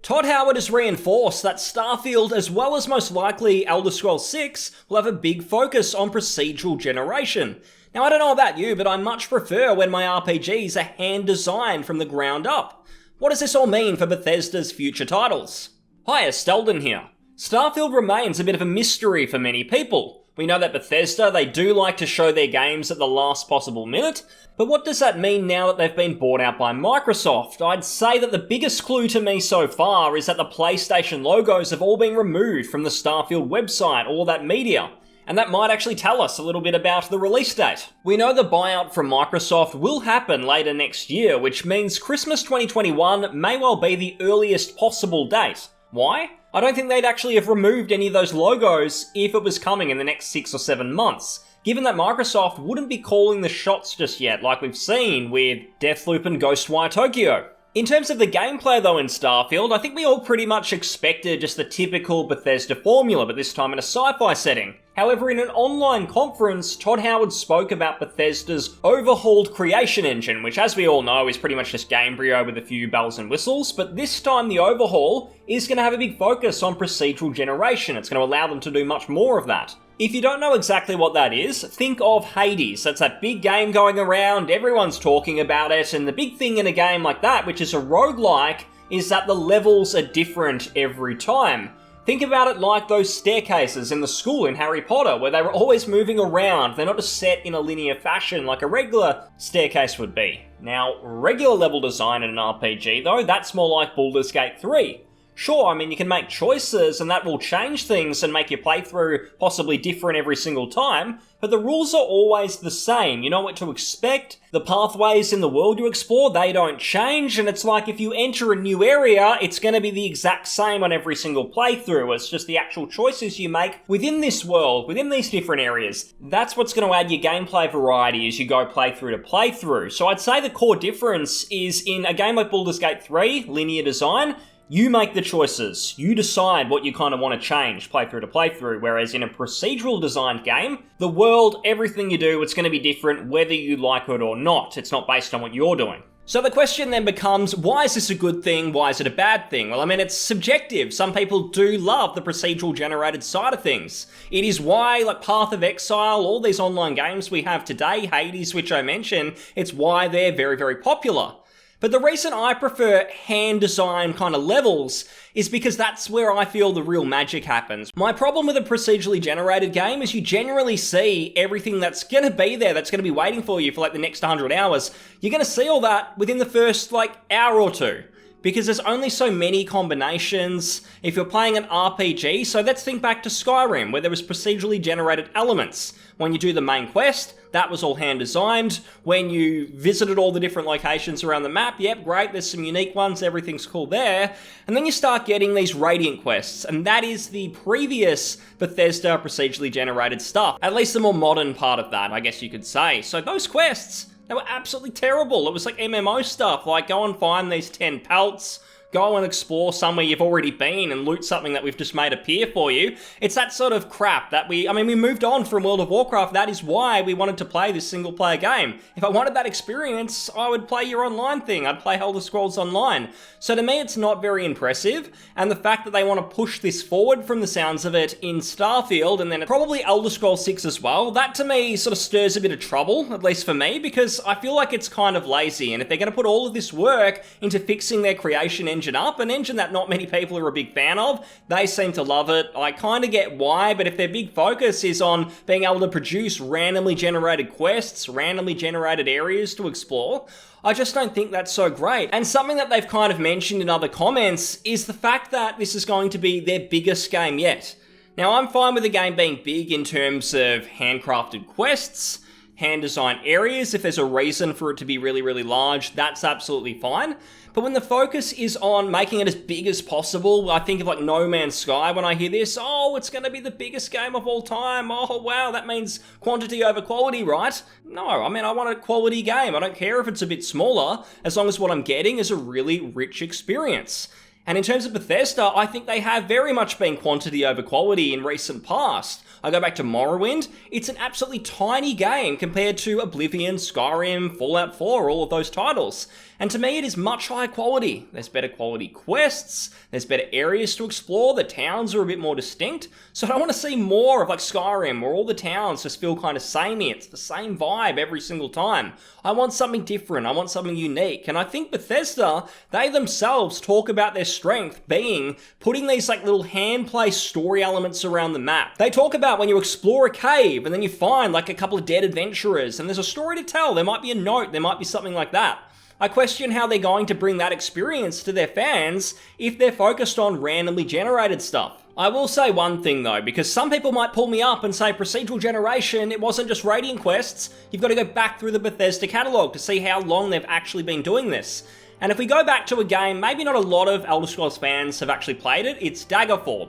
Todd Howard has reinforced that Starfield, as well as most likely Elder Scrolls 6, will have a big focus on procedural generation. Now, I don't know about you, but I much prefer when my RPGs are hand-designed from the ground up. What does this all mean for Bethesda's future titles? Hi, Stelden here. Starfield remains a bit of a mystery for many people. We know that Bethesda, they do like to show their games at the last possible minute, but what does that mean now that they've been bought out by Microsoft? I'd say that the biggest clue to me so far is that the PlayStation logos have all been removed from the Starfield website, all that media. And that might actually tell us a little bit about the release date. We know the buyout from Microsoft will happen later next year, which means Christmas 2021 may well be the earliest possible date. Why? I don't think they'd actually have removed any of those logos if it was coming in the next 6 or 7 months, given that Microsoft wouldn't be calling the shots just yet, like we've seen with Deathloop and Ghostwire Tokyo. In terms of the gameplay though in Starfield, I think we all pretty much expected just the typical Bethesda formula, but this time in a sci-fi setting. However, in an online conference, Todd Howard spoke about Bethesda's overhauled creation engine, which as we all know is pretty much just Gamebryo with a few bells and whistles, but this time the overhaul is going to have a big focus on procedural generation. It's going to allow them to do much more of that. If you don't know exactly what that is, think of Hades. That's that big game going around, everyone's talking about it, and the big thing in a game like that, which is a roguelike, is that the levels are different every time. Think about it like those staircases in the school in Harry Potter, where they were always moving around. They're not just set in a linear fashion like a regular staircase would be. Now, regular level design in an RPG, though, that's more like Baldur's Gate 3. Sure, I mean, you can make choices and that will change things and make your playthrough possibly different every single time, but the rules are always the same. You know what to expect. The pathways in the world you explore, they don't change, and it's like if you enter a new area, it's going to be the exact same on every single playthrough. It's just the actual choices you make within this world, within these different areas. That's what's going to add your gameplay variety as you go playthrough to playthrough. So I'd say the core difference is in a game like Baldur's Gate 3, linear design, you make the choices. You decide what you kind of want to change playthrough to playthrough, whereas in a procedural designed game, the world, everything you do, it's going to be different whether you like it or not. It's not based on what you're doing. So the question then becomes, why is this a good thing? Why is it a bad thing? Well, I mean, it's subjective. Some people do love the procedural generated side of things. It is why, like Path of Exile, all these online games we have today, Hades, which I mentioned, it's why they're very, very popular. But the reason I prefer hand-designed kind of levels is because that's where I feel the real magic happens. My problem with a procedurally generated game is you generally see everything that's going to be there, that's going to be waiting for you for like the next 100 hours. You're going to see all that within the first hour or two. Because there's only so many combinations if you're playing an RPG. So let's think back to Skyrim, where there was procedurally generated elements. When you do the main quest, that was all hand-designed. When you visited all the different locations around the map, yep, great, there's some unique ones, everything's cool there. And then you start getting these Radiant quests, and that is the previous Bethesda procedurally generated stuff. At least the more modern part of that, I guess you could say. So those quests, they were absolutely terrible. It was like MMO stuff, like go and find these 10 pelts, go and explore somewhere you've already been and loot something that we've just made appear for you. It's that sort of crap that we moved on from World of Warcraft. That is why we wanted to play this single player game. If I wanted that experience, I would play your online thing. I'd play Elder Scrolls Online. So to me, it's not very impressive. And the fact that they want to push this forward from the sounds of it in Starfield and then probably Elder Scrolls 6 as well, that to me sort of stirs a bit of trouble, at least for me, because I feel like it's kind of lazy. And if they're going to put all of this work into fixing their creation engine up, an engine that not many people are a big fan of, they seem to love it. I kind of get why, but if their big focus is on being able to produce randomly generated quests, randomly generated areas to explore, I just don't think that's so great. And something that they've kind of mentioned in other comments is the fact that this is going to be their biggest game yet. Now, I'm fine with the game being big in terms of handcrafted quests, hand-designed areas. If there's a reason for it to be really, really large, that's absolutely fine. But when the focus is on making it as big as possible, I think of like No Man's Sky when I hear this. Oh, it's going to be the biggest game of all time. Oh, wow, that means quantity over quality, right? No, I mean, I want a quality game. I don't care if it's a bit smaller, as long as what I'm getting is a really rich experience. And in terms of Bethesda, I think they have very much been quantity over quality in recent past. I go back to Morrowind, it's an absolutely tiny game compared to Oblivion, Skyrim, Fallout 4, all of those titles. And to me, it is much higher quality. There's better quality quests, there's better areas to explore, the towns are a bit more distinct. So I don't want to see more of like Skyrim, where all the towns just feel kind of samey. It's the same vibe every single time. I want something different, I want something unique. And I think Bethesda, they themselves talk about their strength being putting these like little hand-play story elements around the map. They talk about when you explore a cave and then you find like a couple of dead adventurers and there's a story to tell. There might be a note, there might be something like that. I question how they're going to bring that experience to their fans if they're focused on randomly generated stuff. I will say one thing though, because some people might pull me up and say procedural generation, it wasn't just raiding quests, you've got to go back through the Bethesda catalogue to see how long they've actually been doing this. And if we go back to a game, maybe not a lot of Elder Scrolls fans have actually played it, it's Daggerfall.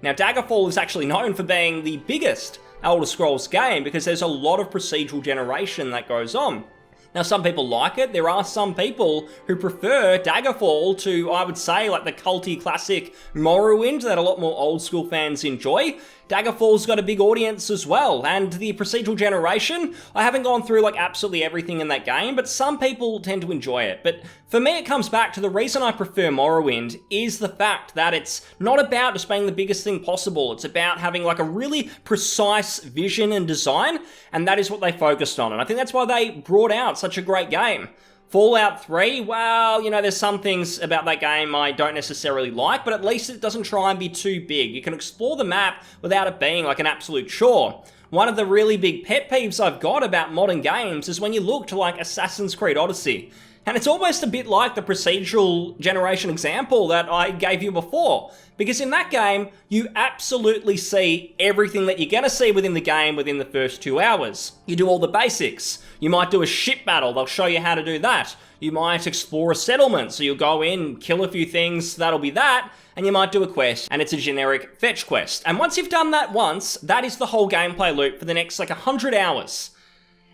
Now Daggerfall is actually known for being the biggest Elder Scrolls game because there's a lot of procedural generation that goes on. Now, some people like it. There are some people who prefer Daggerfall to, I would say, like the culty classic Morrowind that a lot more old school fans enjoy. Daggerfall's got a big audience as well, and the procedural generation, I haven't gone through like absolutely everything in that game, but some people tend to enjoy it. But for me, it comes back to the reason I prefer Morrowind is the fact that it's not about just being the biggest thing possible. It's about having like a really precise vision and design, and that is what they focused on. And I think that's why they brought out such a great game. Fallout 3, well, you know, there's some things about that game I don't necessarily like, but at least it doesn't try and be too big. You can explore the map without it being like an absolute chore. One of the really big pet peeves I've got about modern games is when you look to like Assassin's Creed Odyssey. And it's almost a bit like the procedural generation example that I gave you before. Because in that game, you absolutely see everything that you're going to see within the game within the first 2 hours. You do all the basics. You might do a ship battle, they'll show you how to do that. You might explore a settlement, so you'll go in, kill a few things, that'll be that. And you might do a quest, and it's a generic fetch quest. And once you've done that once, that is the whole gameplay loop for the next like 100 hours.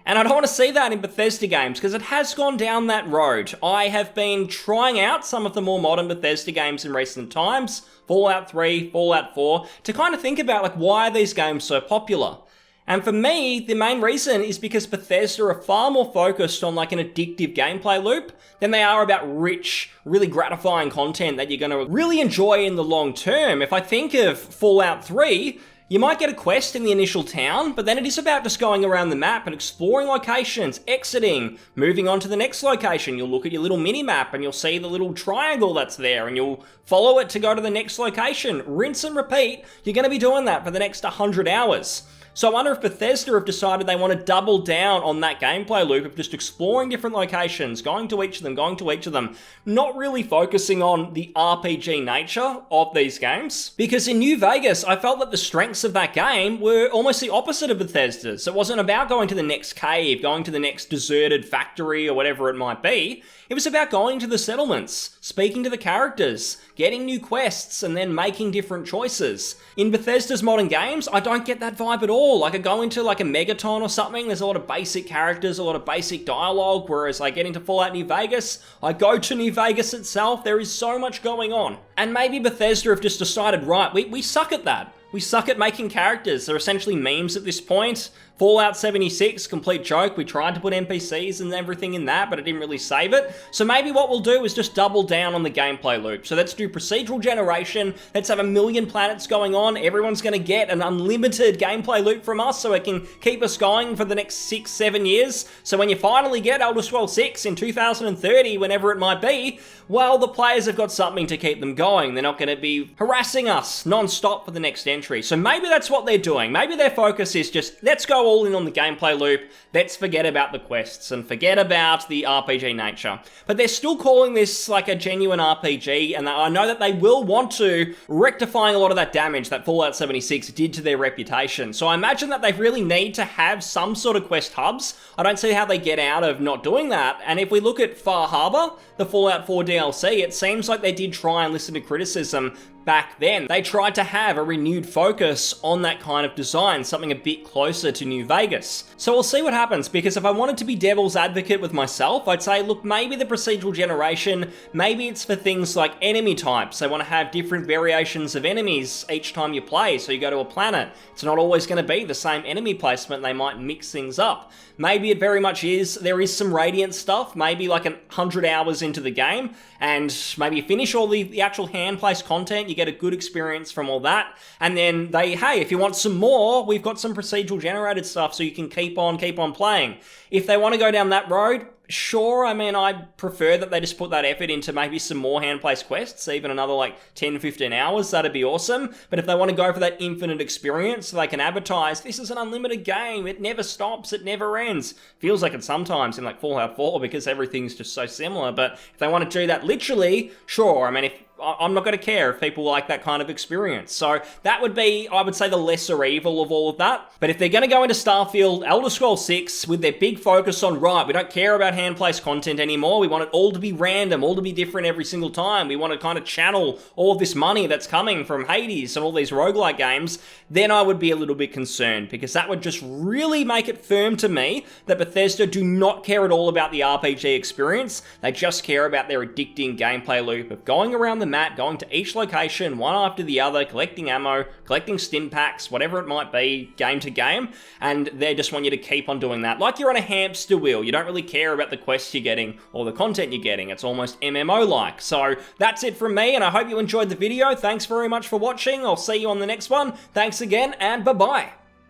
And I don't want to see that in Bethesda games, because it has gone down that road. I have been trying out some of the more modern Bethesda games in recent times, Fallout 3, Fallout 4, to kind of think about like why are these games so popular. And for me, the main reason is because Bethesda are far more focused on like an addictive gameplay loop than they are about rich, really gratifying content that you're going to really enjoy in the long term. If I think of Fallout 3, you might get a quest in the initial town, but then it is about just going around the map and exploring locations, exiting, moving on to the next location. You'll look at your little mini-map and you'll see the little triangle that's there and you'll follow it to go to the next location. Rinse and repeat. You're going to be doing that for the next 100 hours. So I wonder if Bethesda have decided they want to double down on that gameplay loop of just exploring different locations, going to each of them, not really focusing on the RPG nature of these games. Because in New Vegas, I felt that the strengths of that game were almost the opposite of Bethesda's. It wasn't about going to the next cave, going to the next deserted factory or whatever it might be. It was about going to the settlements, speaking to the characters, getting new quests, and then making different choices. In Bethesda's modern games, I don't get that vibe at all. Like I go into like a Megaton or something, there's a lot of basic characters, a lot of basic dialogue, whereas I get into Fallout New Vegas, I go to New Vegas itself, there is so much going on. And maybe Bethesda have just decided, right, we suck at that. We suck at making characters. They're essentially memes at this point. Fallout 76, complete joke. We tried to put NPCs and everything in that, but it didn't really save it. So maybe what we'll do is just double down on the gameplay loop. So let's do procedural generation. Let's have 1 million planets going on. Everyone's going to get an unlimited gameplay loop from us so it can keep us going for the next 6-7 years. So when you finally get Elder Scrolls 6 in 2030, whenever it might be, well, the players have got something to keep them going. They're not going to be harassing us non-stop for the next entry. So maybe that's what they're doing. Maybe their focus is just, let's go all in on the gameplay loop, let's forget about the quests and forget about the RPG nature. But they're still calling this like a genuine RPG, and I know that they will want to rectifying a lot of that damage that Fallout 76 did to their reputation. So I imagine that they really need to have some sort of quest hubs. I don't see how they get out of not doing that. And if we look at Far Harbor, the Fallout 4 DLC, it seems like they did try and listen to criticism back then. They tried to have a renewed focus on that kind of design, something a bit closer to New Vegas. So we'll see what happens, because if I wanted to be devil's advocate with myself, I'd say, look, maybe the procedural generation, maybe it's for things like enemy types. They want to have different variations of enemies each time you play, so you go to a planet. It's not always going to be the same enemy placement, they might mix things up. Maybe it very much is, there is some Radiant stuff, maybe like 100 hours into the game, and maybe you finish all the actual hand-placed content, you get a good experience from all that, and then hey, if you want some more, we've got some procedural generated stuff so you can keep on playing. If they want to go down that road, sure, I mean, I prefer that they just put that effort into maybe some more hand-placed quests, even another like 10, 15 hours, that'd be awesome. But if they want to go for that infinite experience, so they can advertise, this is an unlimited game, it never stops, it never ends. Feels like it sometimes in like Fallout 4 because everything's just so similar, but if they want to do that literally, sure, I mean, I'm not going to care if people like that kind of experience. So that would be, I would say, the lesser evil of all of that. But if they're going to go into Starfield, Elder Scrolls 6, with their big focus on, right, we don't care about hand-placed content anymore, we want it all to be random, all to be different every single time, we want to kind of channel all of this money that's coming from Hades and all these roguelike games, then I would be a little bit concerned, because that would just really make it firm to me that Bethesda do not care at all about the RPG experience. They just care about their addicting gameplay loop of going around the map, going to each location, one after the other, collecting ammo, collecting stim packs, whatever it might be, game to game, and they just want you to keep on doing that. Like you're on a hamster wheel, you don't really care about the quests you're getting or the content you're getting, it's almost MMO-like. So that's it from me, and I hope you enjoyed the video. Thanks very much for watching, I'll see you on the next one. Thanks again, and bye-bye.